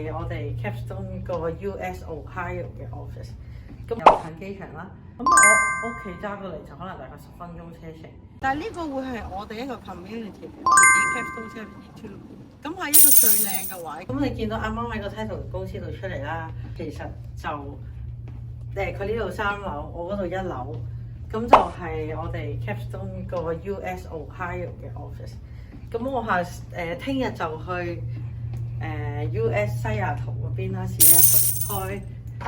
係我哋 Capstone 個 US Ohio 嘅 office， 咁又近機場啦。咁我屋企揸過嚟就可能大概10分鐘車程。但係呢個會係我哋一個 community， 我哋自己 Capstone 72，咁係一個最靚嘅位。咁你見到啱啱喺個 title 公司度出嚟啦，其實就佢呢度3樓，我嗰度1樓，咁就係我哋 Capstone 個 US Ohio 嘅 office。咁我聽日就去US 西雅圖嗰邊啦，Seattle開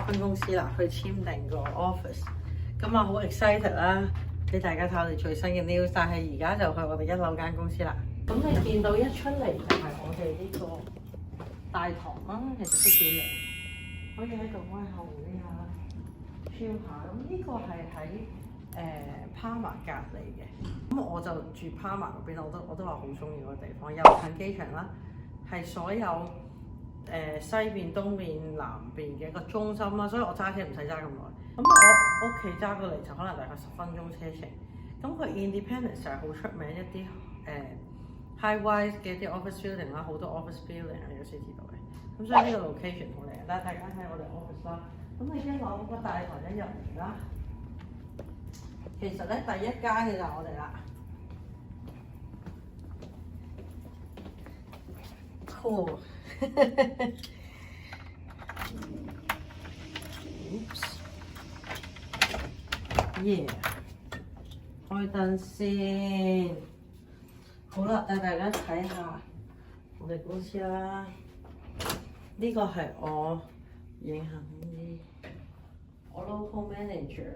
分公司啦，去簽訂個 office。咁啊好 excited 啦，俾大家睇我哋最新嘅 news。但係而家就去我哋1樓間公司啦。咁你見到一出嚟就係我哋呢個大堂啦，其實都幾靚，可以喺度開後會啊 chill 下。咁呢個係喺Palmer 隔離嘅，咁我就住 Palmer 嗰邊，我都話好中意嗰個地方，又近機場啦，係所有西邊、東邊、南邊嘅一個中心啦，所以我揸車唔使揸咁耐。咁我屋企揸過嚟就可能大概10分鐘車程。咁佢 Independence 係好出名一啲high-rise 嘅一啲 office building 啦，好多 office building 喺呢個 city 度嘅。咁所以呢個 location 好靚，但係大家睇我哋 office 啦。咁你1樓個大堂一入嚟啦。其實咧，第一間嘅就係我哋啦。Cool 。Oops。Yeah。開燈先。好啦，帶大家睇下我哋公司啦。呢個係我影下啲我 local manager。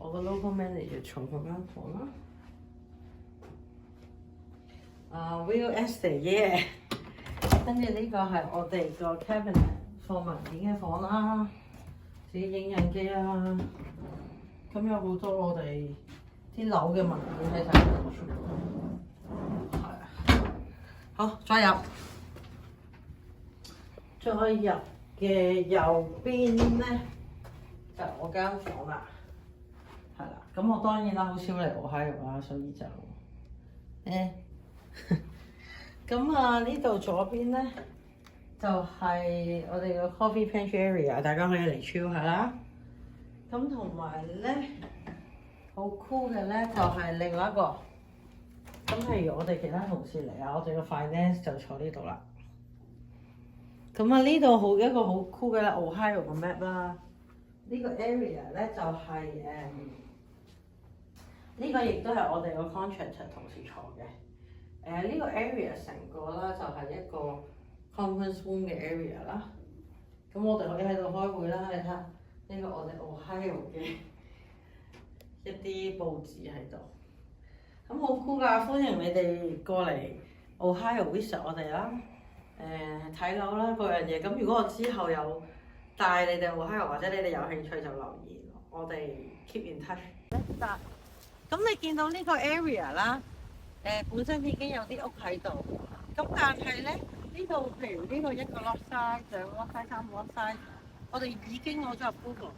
我個 local manager 坐嗰間房啦。Real estate 耶！跟住呢個係我哋個 cabinet 放文件嘅房啦，自己影印機啦。咁有好多我哋啲樓嘅文件喺晒度。係啊。好，再入。再入嘅右邊咧，就係我間房啦。係啦，咁我當然啦，好少嚟Ohio啦，所以就咁呢度左邊咧就係我哋個 coffee pantry area， 大家可以嚟 chill 下啦。咁同埋咧好 cool 嘅咧就係另外一個，咁譬如我哋其他同事嚟啊，我哋個 finance 就坐呢度啦。咁呢度一個好 cool 嘅 Ohio 個 map 啦，呢個 area 咧就係呢個亦都係我哋個 contractor 同事坐嘅。呢個 area 成個啦就係一個 conference room 嘅 area 啦。咁我哋可以喺度開會啦，你睇下呢個我哋 Ohio 嘅一啲佈置喺度。咁好 cool 㗎，歡迎你哋過嚟 Ohio visit 我哋啦。睇樓啦，各樣嘢。咁如果我之後有帶你哋 Ohio 或者你哋有興趣就留言，我哋 keep in touch。咁你見到呢個 area 啦，本身已經有啲屋喺度，咁但係咧呢度譬如呢個1個 lot size、2個 lot size、3個 lot size， 我哋已經攞咗 approval，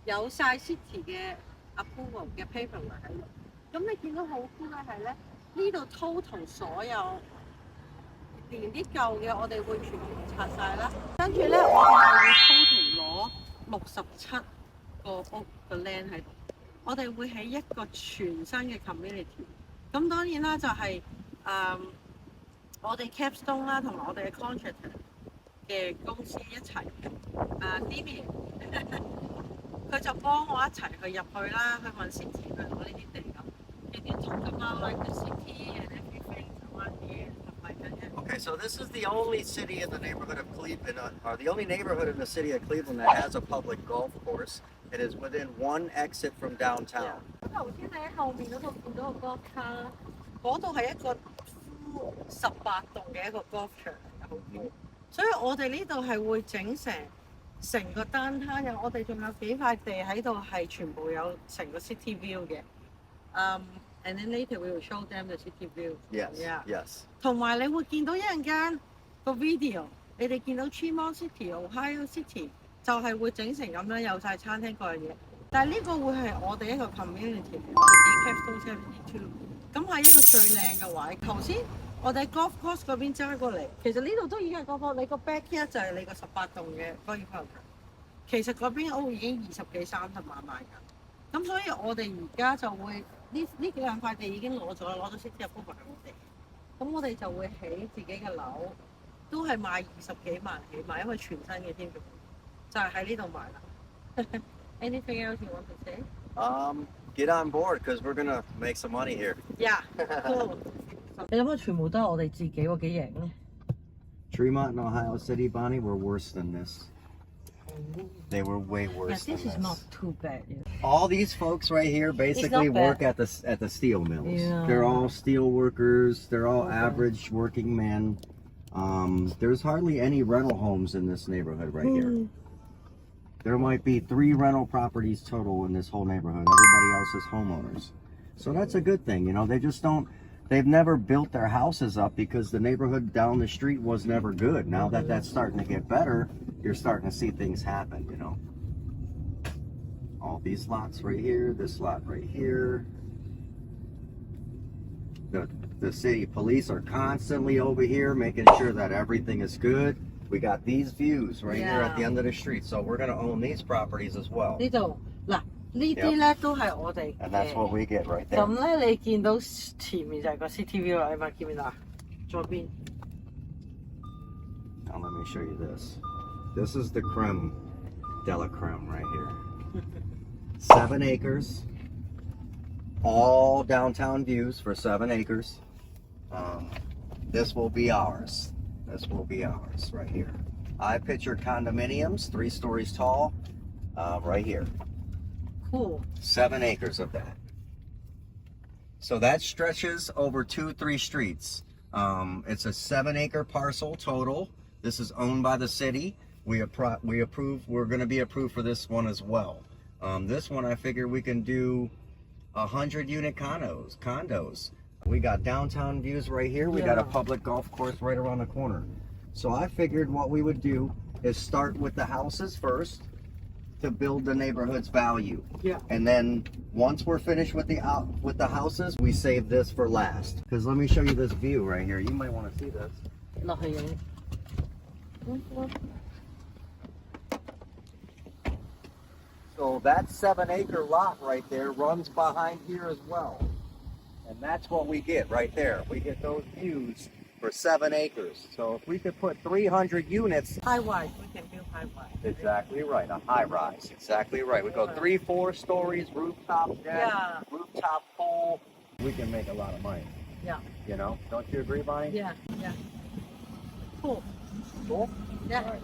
有晒 city 嘅 approval 嘅 paperwork 喺度。咁你見到好 cool 嘅係咧，呢度 total 所有連啲舊嘅我哋會全部拆晒啦，跟住咧我哋係會 total 攞67個屋個 land 喺度。我哋會喺一個全新嘅 community， 咁當然啦就係、我哋 Capstone 啦同埋我哋嘅 contractor 嘅公司一齊Dimi 佢就幫我一齊去入去啦，去問 city 去攞呢啲地咁。Can you talk about like the city and everything around here and stuff like that? Okay, so this is the only city in the neighborhood of Cleveland, or the only neighborhood in the city of Cleveland that has a public golf course. It is within one exit from downtown. 頭先你喺後面嗰度見到個 golf 卡啦，嗰度係一個18棟嘅一個 golf 場嚟嘅，好遠。所以我哋呢度係會整成個 downtown， 我哋仲有幾塊地喺度係全部有成個 city view 嘅。And then later we will show them the city view. Yes, yeah. yes. 同埋你會見到一陣間個 video， 你哋見到 Tremont City、Ohio City 就係會整成咁樣，有晒餐廳嗰樣嘢。但係呢個會係我哋一個 community， 我哋自己 Capstone 72，咁係一個最靚嘅位。頭先我哋 golf course 嗰邊揸過嚟，其實呢度都已經係 golf course，你個 backyard 就係你個18棟嘅高爾夫球場。其實嗰邊屋已經20幾30萬賣緊，咁所以我哋而家就會呢兩塊地已經攞咗咗 City Approval 嘅地，咁我哋就會起自己嘅樓，都係賣20幾萬起賣，因為全新嘅添，就係喺呢度賣啦。Anything else you want to say? Get on board because we're gonna make some money here. Yeah, cool. 你諗下，全部都係我哋自己喎，幾型咧 Tremont and Ohio City, Bonnie, were worse than this. They were way Yeah, worse this than is this. not too bad. All these folks right here basically not bad. work at the steel mills. Yeah. They're all steel workers. They're all Okay. average working men. There's hardly any rental homes in this neighborhood right here. There might be 3 rental properties total in this whole neighborhood. Everybody else is homeowners. So that's a good thing. You know, they've never built their houses up because the neighborhood down the street was never good. Now that that's starting to get better, you're starting to see things happen, you know. All these lots right here, this lot right here. The city police are constantly over here making sure that everything is good. We got these views right here at the end of the street, so we're gonna own these properties as well. 呢度嗱，呢啲咧都係我哋 And that's what 嘅。 we get right there. 咁咧，你見到前面就係個 City View 啦，你咪見唔見啊？左邊 Now let me show you this. This is the creme de la creme right here. 7 acres. All downtown views for 7 acres. This will be ours. This will be ours right here. I picture condominiums, 3 stories tall, right here. cool。 7 acres of that. So that stretches over 2-3 streets. It's a 7-acre parcel total. This is owned by the city. We're going to be approved for this one as well. This one, I figure we can do 100-unit condos. We got downtown views right here. We got a public golf course right around the corner. So I figured what we would do is start with the houses first to build the neighborhood's value. Yeah. And then once we're finished with the houses, we save this for last. Because let me show you this view right here. You might want to see this. 落去影。So that 7-acre lot right there runs behind here as well. And that's what we get right there. We get those views for 7 acres. So if we could put 300 units. High rise, we can build high rise. Exactly right, a high rise. Exactly right. We go 3-4 stories, rooftop deck, Yeah. rooftop pool. We can make a lot of money. Yeah. You know, don't you agree, Bonnie? Yeah, yeah. Cool. Cool. Yeah. All right.